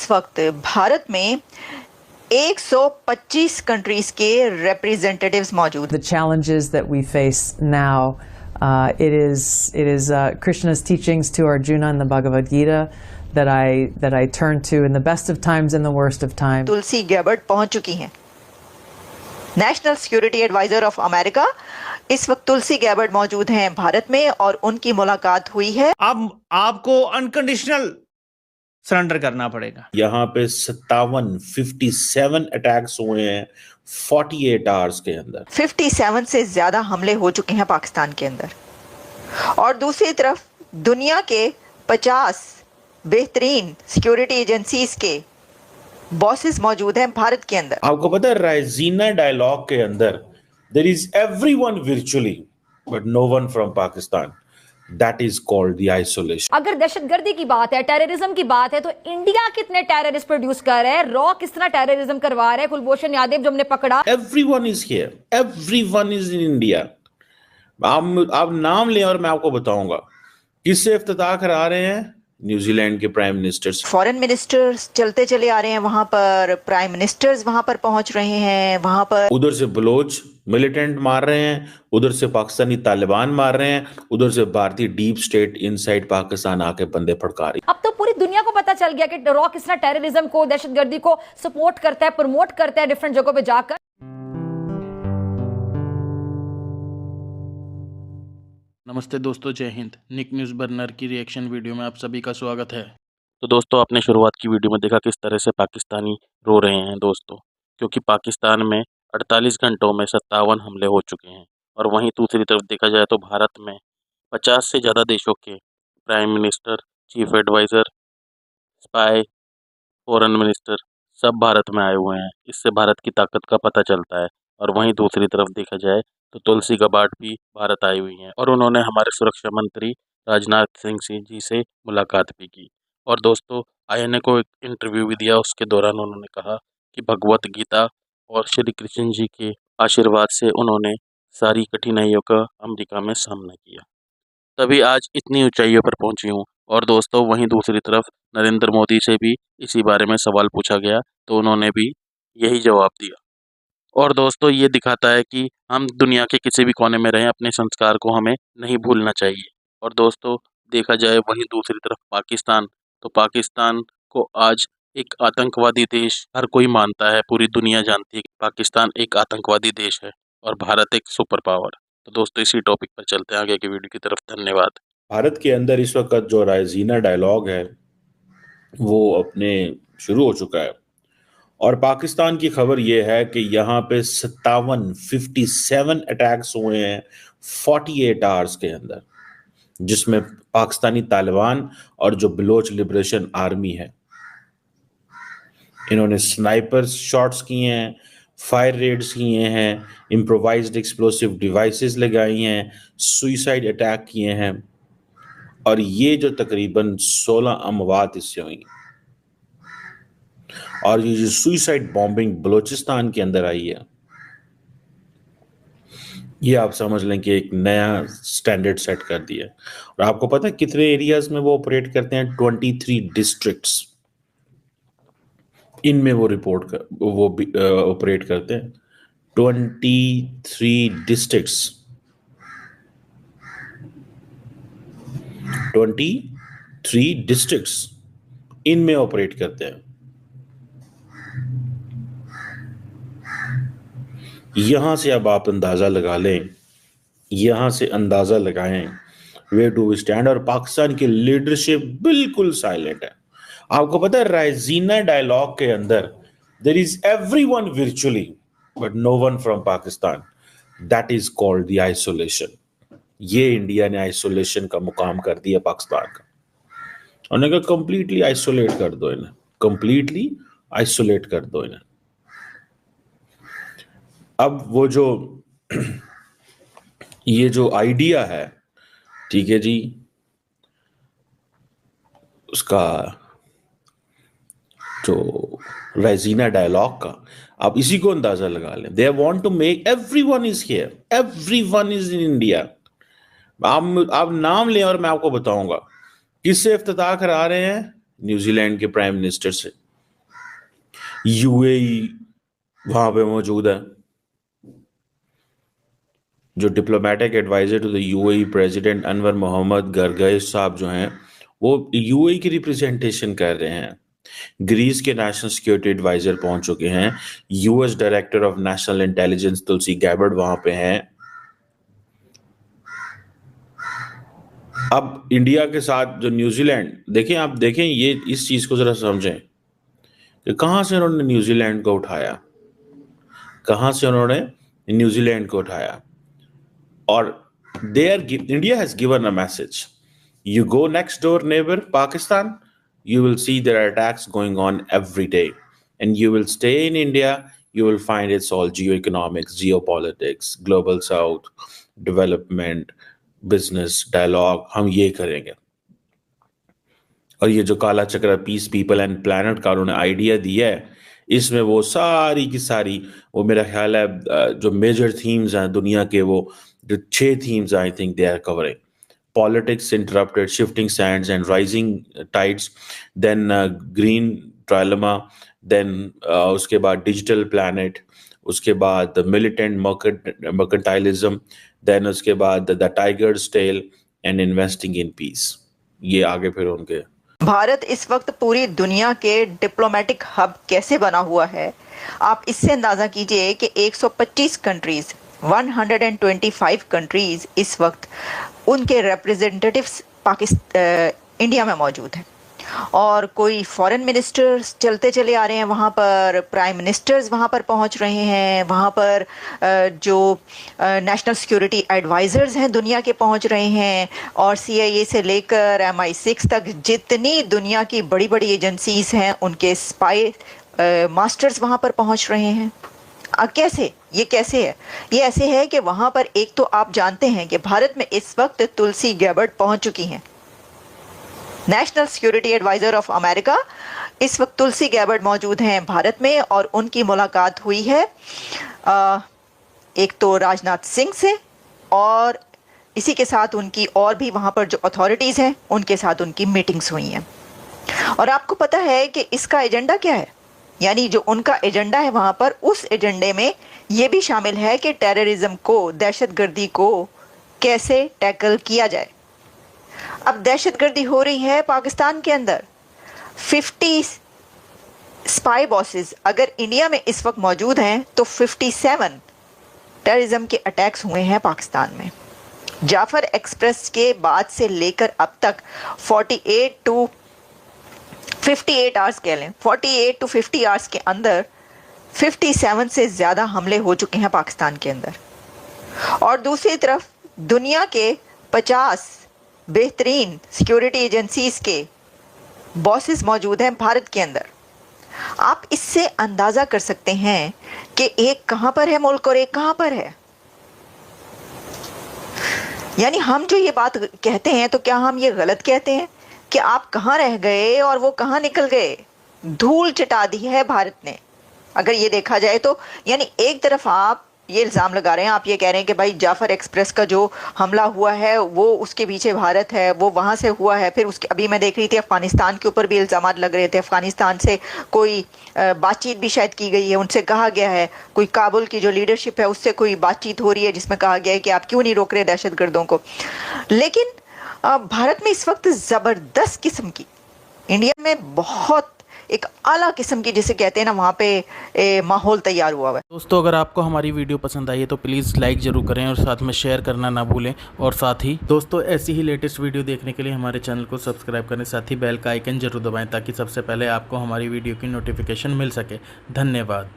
इस वक्त भारत में 125 कंट्रीज के रिप्रेजेंटेटिव्स मौजूद The challenges that we face now, it is Krishna's teachings to Arjuna in the Bhagavad Gita that I turn to in the best of times and the worst of times. तुलसी गैबर्ट पहुंच चुकी हैं। National security adviser of America इस वक्त तुलसी गैबर्ट मौजूद हैं भारत में और उनकी मुलाकात हुई है। अब आपको अनकंडीशनल सरेंडर करना पड़ेगा। यहाँ पे 57 अटैक्स हुए हैं 48 आवर्स के अंदर। 57 से ज्यादा हमले हो चुके हैं पाकिस्तान के अंदर और दूसरी तरफ दुनिया के 50 बेहतरीन सिक्योरिटी एजेंसीज के बॉसेस मौजूद हैं भारत के अंदर। आपको पता है रायजीना डायलॉग के अंदर there is everyone virtually but no one from Pakistan. That is called the isolation. अगर दहशतगर्दी की बात है, टेररिज्म की बात है, तो इंडिया कितने टेररिस्ट प्रोड्यूस कर रहा है? रॉ किस तरह टेररिज्म करवा रहा है? कुलभूषण यादव जो हमने पकड़ा। Everyone is here. Everyone is in India. आप नाम लें और मैं आपको बताऊंगा किससे इफ्तिताह करा रहे हैं। न्यूजीलैंड के प्राइम मिनिस्टर्स, फॉरेन मिनिस्टर्स चलते चले आ रहे हैं वहां पर, प्राइम मिनिस्टर्स वहां पर पहुंच रहे हैं, वहां पर उधर से बलोच मिलिटेंट मार रहे हैं, उधर से पाकिस्तानी तालिबान मार रहे हैं, उधर से भारतीय डीप स्टेट इनसाइड पाकिस्तान आके बंदे फड़का रही। अब तो पूरी दुनिया को पता चल गया कि रॉ किस तरह टेररिज्म को, दहशतगर्दी को सपोर्ट करता है, प्रमोट करता है डिफरेंट जगहों पे जाकर। नमस्ते दोस्तों, जय हिंद। निक न्यूज़ बर्नर की रिएक्शन वीडियो में आप सभी का स्वागत है। तो दोस्तों, आपने शुरुआत की वीडियो में देखा किस तरह से पाकिस्तानी रो रहे हैं दोस्तों, क्योंकि पाकिस्तान में 48 घंटों में 57 हमले हो चुके हैं। और वहीं दूसरी तरफ देखा जाए तो भारत में 50 से ज़्यादा देशों के prime minister, chief adviser, spy, foreign minister सब भारत में आए हुए हैं। इससे भारत की ताकत का पता चलता है। और वहीं दूसरी तरफ देखा जाए तो तुलसी गबार्ड भी भारत आई हुई हैं और उन्होंने हमारे सुरक्षा मंत्री राजनाथ सिंह जी से मुलाकात भी की। और दोस्तों, आईएनए को एक इंटरव्यू भी दिया। उसके दौरान उन्होंने कहा कि भगवत गीता और श्री कृष्ण जी के आशीर्वाद से उन्होंने सारी कठिनाइयों का अमेरिका में सामना किया, तभी आज इतनी ऊंचाइयों पर पहुंची हूँ। और दोस्तों, वहीं दूसरी तरफ नरेंद्र मोदी से भी इसी बारे में सवाल पूछा गया तो उन्होंने भी यही जवाब दिया। और दोस्तों, ये दिखाता है कि हम दुनिया के किसी भी कोने में रहें, अपने संस्कार को हमें नहीं भूलना चाहिए। और दोस्तों, देखा जाए वहीं दूसरी तरफ पाकिस्तान, तो पाकिस्तान को आज एक आतंकवादी देश हर कोई मानता है, पूरी दुनिया जानती है कि पाकिस्तान एक आतंकवादी देश है और भारत एक सुपर पावर। तो दोस्तों, इसी टॉपिक पर चलते हैं आगे की वीडियो की तरफ। धन्यवाद। भारत के अंदर इस वक्त जो रायजीना डायलॉग है वो अपने शुरू हो चुका है और पाकिस्तान की खबर यह है कि यहाँ पे 57 अटैक्स हुए हैं 48 आवर्स के अंदर, जिसमें पाकिस्तानी तालिबान और जो बलोच लिबरेशन आर्मी है, इन्होंने स्नाइपर शॉट्स किए हैं, फायर रेड्स किए हैं, इम्प्रोवाइज्ड एक्सप्लोसिव डिवाइसेस लगाई हैं, सुइसाइड अटैक किए हैं और ये जो तकरीबन 16 अमवात इससे हुई। और ये जो सुइसाइड बॉम्बिंग बलूचिस्तान के अंदर आई है, ये आप समझ लें कि एक नया स्टैंडर्ड सेट कर दिया। और आपको पता है कितने एरियाज में वो ऑपरेट करते हैं? 23 डिस्ट्रिक्ट्स इनमें वो ऑपरेट करते हैं। 23 डिस्ट्रिक्ट्स, 23 डिस्ट्रिक्ट्स इनमें ऑपरेट करते हैं। यहां से अब आप अंदाजा लगा लें, यहां से अंदाजा लगाएं वे टू स्टैंड। और पाकिस्तान की लीडरशिप बिल्कुल साइलेंट है। आपको पता है रायजीना डायलॉग के अंदर there is everyone virtually but no one from Pakistan. That is called the isolation. ये इंडिया ने आइसोलेशन का मुकाम कर दिया पाकिस्तान का। उन्होंने कहा कंप्लीटली आइसोलेट कर दो इन्हें, कंप्लीटली आइसोलेट कर दो इन्हें। अब वो जो ये जो आइडिया है, ठीक है जी, उसका जो रायजीना डायलॉग का, आप इसी को अंदाजा लगा लें। They want to make everyone is here, everyone is in India. आप नाम लें और मैं आपको बताऊंगा किससे इफ्तिताह करा रहे हैं। न्यूजीलैंड के प्राइम मिनिस्टर से, यूएई वहां पे मौजूद है। जो diplomatic adviser to the UAE president Anwar Mohammad Gargash साहब जो हैं वो यूएई की रिप्रेजेंटेशन कर रहे हैं। ग्रीस के नेशनल सिक्योरिटी एडवाइजर पहुंच चुके हैं। US director of national intelligence Tulsi Gabbard वहां पे हैं। अब इंडिया के साथ जो न्यूजीलैंड, देखें आप देखें ये इस चीज को जरा समझें कि कहां से उन्होंने न्यूजीलैंड को उठाया, कहां से उन्होंने न्यूजीलैंड को उठाया। और India has given a message. You go next door neighbor Pakistan, you will see there are attacks going on every day, and you will stay in India, you will find it's all geoeconomics, geopolitics, global south, development, business, dialogue, हम ये करेंगे। और ये जो काला चक्र piece people and planet का उन्होंने आइडिया दिया है, इसमें वो सारी की सारी वो मेरा ख्याल है जो मेजर थीम्स हैं दुनिया के, वो जो 6 themes I think they are covering. Politics interrupted, shifting sands and rising tides, then green trilemma, then उसके बाद डिजिटल प्लैनेट, उसके बाद मिलिटेंट मर्केंटाइलिज्म, देन उसके बाद the tigers tail and investing in peace. ये आगे फिर उनके भारत इस वक्त पूरी दुनिया के डिप्लोमेटिक हब कैसे बना हुआ है, आप इससे अंदाज़ा कीजिए कि 125 कंट्रीज़, 125 कंट्रीज़ इस वक्त उनके रिप्रेजेंटेटिव्स इंडिया में मौजूद हैं। और कोई फॉरेन मिनिस्टर्स चलते चले आ रहे हैं वहाँ पर, प्राइम मिनिस्टर्स वहाँ पर पहुँच रहे हैं, वहाँ पर जो नेशनल सिक्योरिटी एडवाइज़र्स हैं दुनिया के पहुँच रहे हैं, और CIA से लेकर MI6 तक जितनी दुनिया की बड़ी बड़ी एजेंसीज़ हैं उनके स्पाई मास्टर्स वहाँ पर पहुँच रहे हैं। कैसे ये कैसे है? ये ऐसे है कि वहाँ पर एक तो आप जानते हैं कि भारत में इस वक्त तुलसी गैबर्ड पहुँच चुकी हैं, national security adviser of America. इस वक्त तुलसी गैबर्ड मौजूद हैं भारत में, और उनकी मुलाकात हुई है एक तो राजनाथ सिंह से, और इसी के साथ उनकी और भी वहाँ पर जो अथॉरिटीज़ हैं उनके साथ उनकी मीटिंग्स हुई हैं। और आपको पता है कि इसका एजेंडा क्या है, यानी जो उनका एजेंडा है वहाँ पर, उस एजेंडे में ये भी शामिल है कि टेररिज्म को, दहशतगर्दी को कैसे टैकल किया जाए। अब दहशतगर्दी हो रही है पाकिस्तान के अंदर। 50 स्पाई बॉसेस अगर इंडिया में इस वक्त मौजूद हैं तो 57 टेररिज्म के अटैक्स हुए हैं पाकिस्तान में। जाफर एक्सप्रेस के बाद से लेकर अब तक 48 टू 58 आवर्स कह लें, 48 टू 50 आवर्स के अंदर 57 से ज़्यादा हमले हो चुके हैं पाकिस्तान के अंदर। और दूसरी तरफ दुनिया के 50 बेहतरीन सिक्योरिटी एजेंसीज के बॉसेस मौजूद हैं भारत के अंदर। आप इससे अंदाज़ा कर सकते हैं कि एक कहाँ पर है मुल्क और एक कहाँ पर है। यानी हम जो ये बात कहते हैं तो क्या हम ये गलत कहते हैं कि आप कहाँ रह गए और वो कहाँ निकल गए? धूल चटा दी है भारत ने अगर ये देखा जाए तो। यानी एक तरफ आप ये इल्ज़ाम लगा रहे हैं, आप ये कह रहे हैं कि भाई जाफर एक्सप्रेस का जो हमला हुआ है वो उसके पीछे भारत है, वो वहाँ से हुआ है। फिर उसके अभी मैं देख रही थी अफ़गानिस्तान के ऊपर भी इल्ज़ाम लग रहे थे। अफ़गानिस्तान से कोई बातचीत भी शायद की गई है, उनसे कहा गया है, कोई काबुल की जो लीडरशिप है उससे कोई बातचीत हो रही है जिसमें कहा गया है कि आप क्यों नहीं रोक रहे दहशतगर्दों को। लेकिन भारत में इस वक्त ज़बरदस्त किस्म की, इंडिया में बहुत एक आला किस्म की जिसे कहते हैं ना, वहाँ पे माहौल तैयार हुआ है। दोस्तों अगर आपको हमारी वीडियो पसंद आई है तो प्लीज़ लाइक ज़रूर करें और साथ में शेयर करना ना भूलें। और साथ ही दोस्तों ऐसी ही लेटेस्ट वीडियो देखने के लिए हमारे चैनल को सब्सक्राइब करें, साथ ही बेल का आइकन जरूर दबाएं ताकि सबसे पहले आपको हमारी वीडियो की नोटिफिकेशन मिल सके। धन्यवाद।